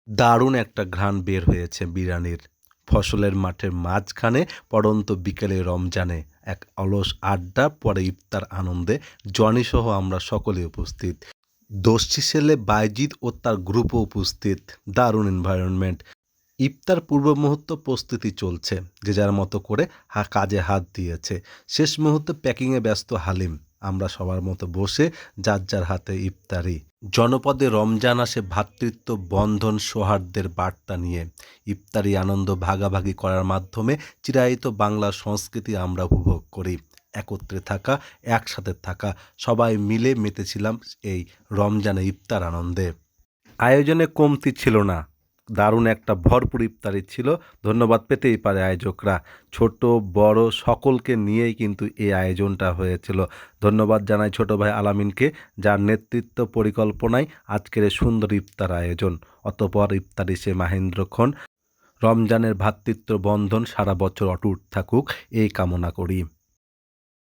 দারুণ একটা ঘ্রাণ বের হয়েছে বিরিয়ানির। ফসলের মাঠের মাঝখানে পড়ন্ত বিকেলে রমজানে এক অলস আড্ডা, পরে ইফতার আনন্দে জনিসহ আমরা সকলে উপস্থিত। দোষ্ঠী ছেলে বাইজিদ ও তার গ্রুপও উপস্থিত। দারুণ এনভায়রনমেন্ট। ইফতার পূর্ব মুহূর্ত প্রস্তুতি চলছে, যে যার মতো করে কাজে হাত দিয়েছে। শেষ মুহূর্তে প্যাকিংয়ে ব্যস্ত হালিম। আমরা সবার মতো বসে যার যার হাতে ইফতারি। জনপদে রমজান আসে ভ্রাতৃত্ব বন্ধন সৌহার্দ্যের বার্তা নিয়ে। ইফতারি আনন্দ ভাগাভাগি করার মাধ্যমে চিরায়ত বাংলা সংস্কৃতি আমরা উপভোগ করি। একত্রে থাকা, একসাথে থাকা, সবাই মিলে মেতেছিলাম এই রমজানে ইফতার আনন্দে। আয়োজনে কমতি ছিল না। দারুণ একটা ভরপুর ইফতারি ছিল। ধন্যবাদ পেতেই পারে আয়োজকরা। ছোট বড় সকলকে নিয়েই কিন্তু এই আয়োজনটা হয়েছিল। ধন্যবাদ জানাই ছোট ভাই আলামিনকে, যার নেতৃত্ব পরিকল্পনায় আজকের এই সুন্দর ইফতার আয়োজন। অতঃপর ইফতারি সে মাহেন্দ্রক্ষণ। রমজানের ভ্রাতৃত্ব বন্ধন সারা বছর অটুট থাকুক, এই কামনা করি।